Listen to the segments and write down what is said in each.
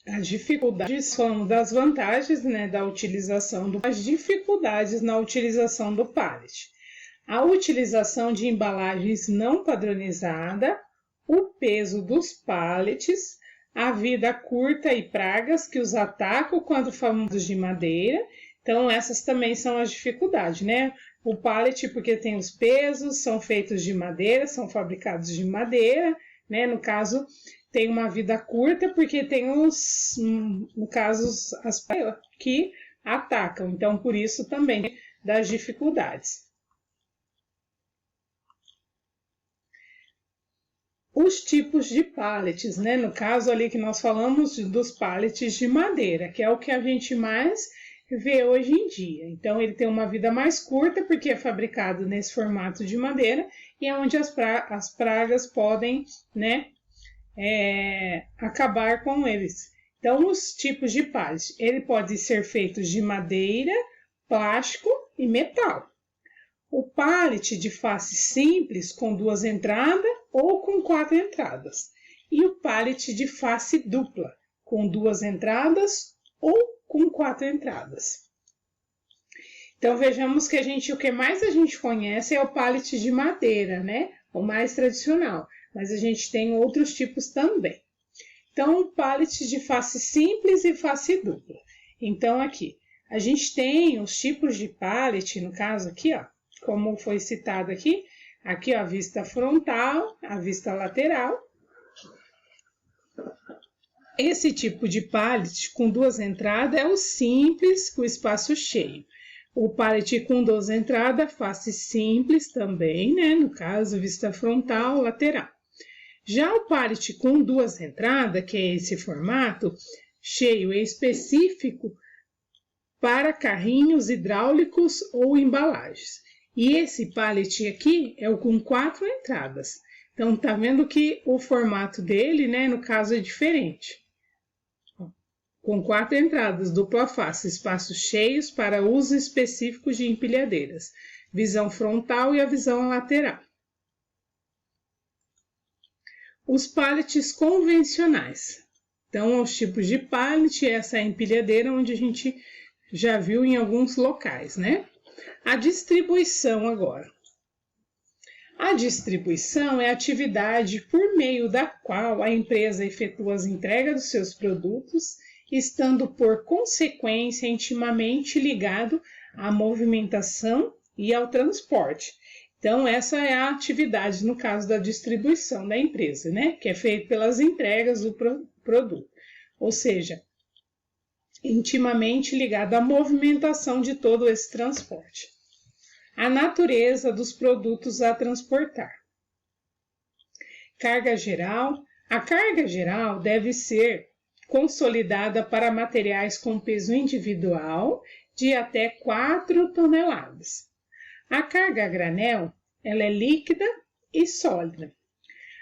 As dificuldades são das vantagens, né, da utilização as dificuldades na utilização do pallet. A utilização de embalagens não padronizada, o peso dos pallets, a vida curta e pragas que os atacam quando famosos de madeira. Então, essas também são as dificuldades, né? O pallet, porque tem os pesos, são feitos de madeira, são fabricados de madeira, né? No caso, tem uma vida curta, porque tem no caso, as pragas que atacam. Então, por isso também das dificuldades. Os tipos de pallets, né? No caso ali que nós falamos dos pallets de madeira, que é o que a gente mais vê hoje em dia. Então, ele tem uma vida mais curta, porque é fabricado nesse formato de madeira, e é onde as pragas podem, né, acabar com eles. Então, os tipos de pallet, ele pode ser feito de madeira, plástico e metal. O pallet de face simples com 2 entradas ou com 4 entradas. E o pallet de face dupla com 2 entradas ou com 4 entradas. Então vejamos que o que mais a gente conhece é o pallet de madeira, né? O mais tradicional, mas a gente tem outros tipos também. Então, o pallet de face simples e face dupla. Então aqui, a gente tem os tipos de pallet, no caso aqui, ó, como foi citado aqui, ó, a vista frontal, a vista lateral. Esse tipo de pallet com 2 entradas é o simples, com espaço cheio. O pallet com 2 entradas, face simples também, né? No caso, vista frontal, lateral. Já o pallet com 2 entradas, que é esse formato cheio, é específico para carrinhos hidráulicos ou embalagens. E esse pallet aqui é o com 4 entradas. Então, tá vendo que o formato dele, né, no caso, é diferente. Com 4 entradas, dupla face, espaços cheios para uso específico de empilhadeiras, visão frontal e a visão lateral. Os pallets convencionais. Então, os tipos de pallet, essa é a empilhadeira onde a gente já viu em alguns locais, né? A distribuição agora. A distribuição é a atividade por meio da qual a empresa efetua as entregas dos seus produtos, estando por consequência intimamente ligado à movimentação e ao transporte. Então, essa é a atividade, no caso da distribuição da empresa, né? Que é feita pelas entregas do produto. Ou seja, intimamente ligado à movimentação de todo esse transporte. A natureza dos produtos a transportar. Carga geral. A carga geral deve ser consolidada para materiais com peso individual de até 4 toneladas. A carga a granel, ela é líquida e sólida.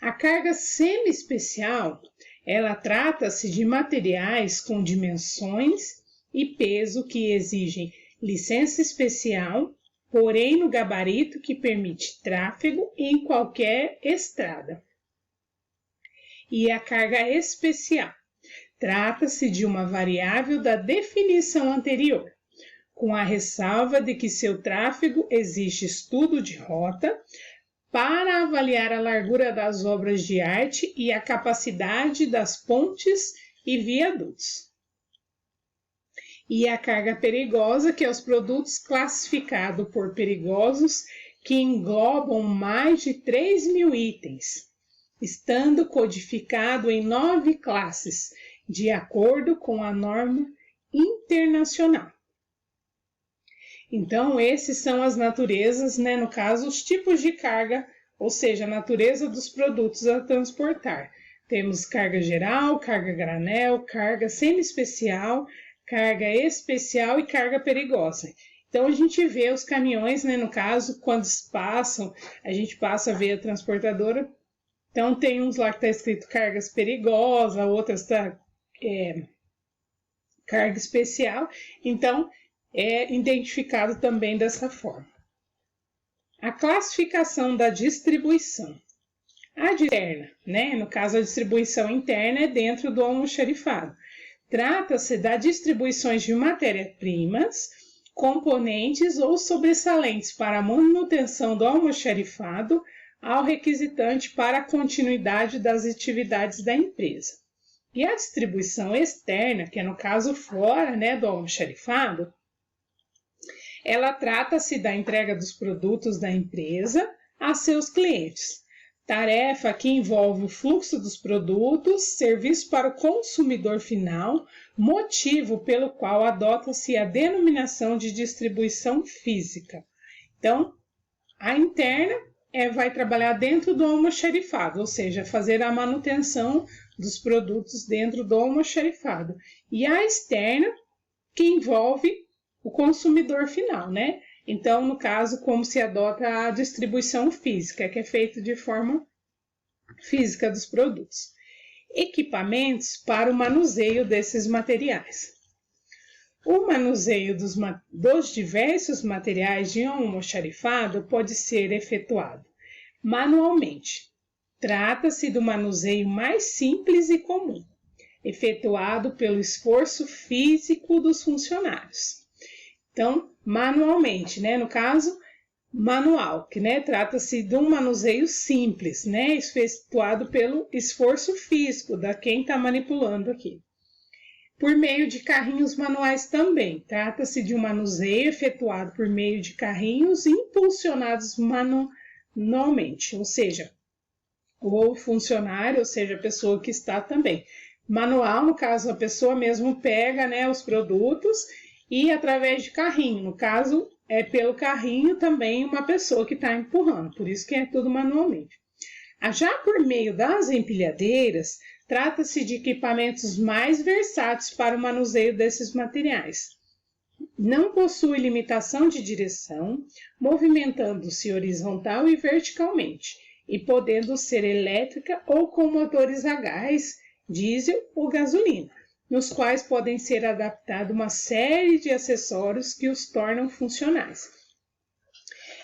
A carga semi-especial, ela trata-se de materiais com dimensões e peso que exigem licença especial, porém no gabarito que permite tráfego em qualquer estrada. E a carga especial, trata-se de uma variável da definição anterior, com a ressalva de que seu tráfego exige estudo de rota para avaliar a largura das obras de arte e a capacidade das pontes e viadutos. E a carga perigosa, que é os produtos classificados por perigosos, que englobam mais de 3.000 itens, estando codificado em 9 classes, de acordo com a norma internacional. Então, esses são as naturezas, né? No caso, os tipos de carga, ou seja, a natureza dos produtos a transportar. Temos carga geral, carga granel, carga semi-especial, carga especial e carga perigosa. Então, a gente vê os caminhões, né? No caso, quando passam, a gente passa a ver a transportadora. Então, tem uns lá que está escrito cargas perigosas, outras está carga especial. Então, é identificado também dessa forma. A classificação da distribuição. A interna, né? No caso, a distribuição interna é dentro do almoxarifado. Trata-se da distribuição de matérias-primas, componentes ou sobressalentes para a manutenção do almoxarifado ao requisitante para a continuidade das atividades da empresa. E a distribuição externa, que é no caso fora, né, do almoxarifado, ela trata-se da entrega dos produtos da empresa a seus clientes. Tarefa que envolve o fluxo dos produtos, serviço para o consumidor final, motivo pelo qual adota-se a denominação de distribuição física. Então, a interna vai trabalhar dentro do almoxarifado, ou seja, fazer a manutenção dos produtos dentro do almoxarifado. E a externa, que envolve o consumidor final, né? Então, no caso, como se adota a distribuição física, que é feita de forma física dos produtos. Equipamentos para o manuseio desses materiais. O manuseio dos diversos materiais de almoxarifado pode ser efetuado manualmente. Trata-se do manuseio mais simples e comum, efetuado pelo esforço físico dos funcionários. Então, manualmente, né? No caso, manual, que, né, trata-se de um manuseio simples, né? Efetuado pelo esforço físico da quem está manipulando aqui. Por meio de carrinhos manuais também. Trata-se de um manuseio efetuado por meio de carrinhos impulsionados manualmente, ou seja, o funcionário, ou seja, a pessoa que está também. Manual, no caso, a pessoa mesmo pega, né, os produtos e através de carrinho, no caso, é pelo carrinho também uma pessoa que está empurrando, por isso que é tudo manualmente. Já por meio das empilhadeiras, trata-se de equipamentos mais versáteis para o manuseio desses materiais. Não possui limitação de direção, movimentando-se horizontal e verticalmente, e podendo ser elétrica ou com motores a gás, diesel ou gasolina, nos quais podem ser adaptados uma série de acessórios que os tornam funcionais.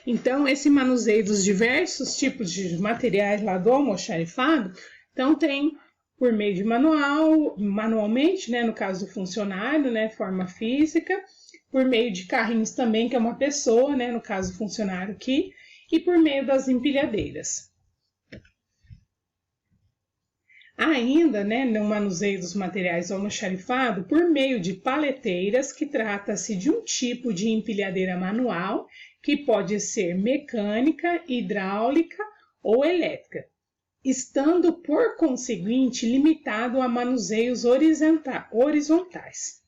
Então, esse manuseio dos diversos tipos de materiais lá do almoxarifado, então tem por meio de manualmente, né, no caso do funcionário, né, forma física, por meio de carrinhos também, que é uma pessoa, né, no caso do funcionário aqui, e por meio das empilhadeiras. Ainda, né, no manuseio dos materiais almoxarifado, por meio de paleteiras, que trata-se de um tipo de empilhadeira manual, que pode ser mecânica, hidráulica ou elétrica, estando, por conseguinte, limitado a manuseios horizontais.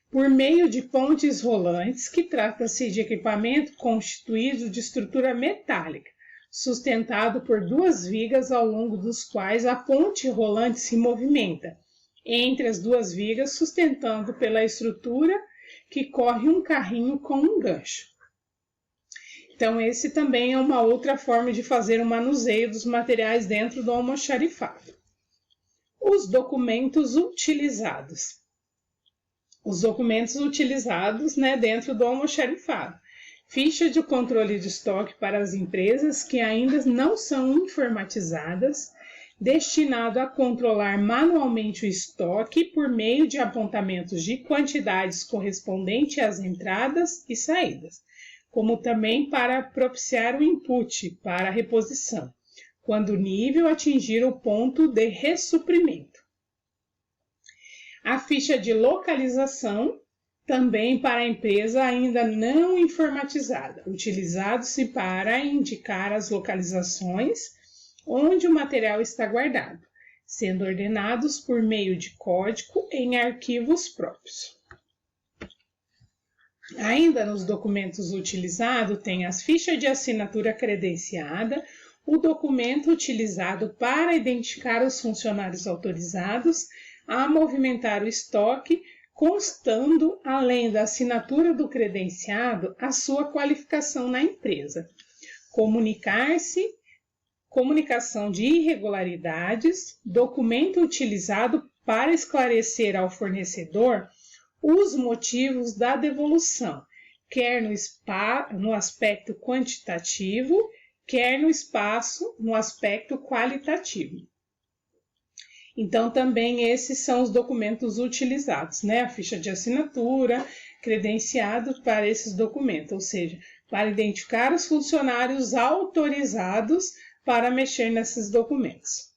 Por meio de pontes rolantes, que trata-se de equipamento constituído de estrutura metálica, sustentado por duas vigas ao longo dos quais a ponte rolante se movimenta, entre as duas vigas sustentando pela estrutura que corre um carrinho com um gancho. Então, esse também é uma outra forma de fazer o manuseio dos materiais dentro do almoxarifado. Os documentos utilizados. Os documentos utilizados, né, dentro do almoxarifado. Ficha de controle de estoque para as empresas que ainda não são informatizadas, destinado a controlar manualmente o estoque por meio de apontamentos de quantidades correspondentes às entradas e saídas, como também para propiciar o input para a reposição, quando o nível atingir o ponto de ressuprimento. A ficha de localização, também para a empresa ainda não informatizada, utilizado-se para indicar as localizações onde o material está guardado, sendo ordenados por meio de código em arquivos próprios. Ainda nos documentos utilizados, tem as fichas de assinatura credenciada, o documento utilizado para identificar os funcionários autorizados a movimentar o estoque, constando, além da assinatura do credenciado, a sua qualificação na empresa. Comunicação de irregularidades, documento utilizado para esclarecer ao fornecedor os motivos da devolução, quer no aspecto quantitativo, quer no aspecto qualitativo. Então, também esses são os documentos utilizados, né? A ficha de assinatura, credenciado para esses documentos, ou seja, para identificar os funcionários autorizados para mexer nesses documentos.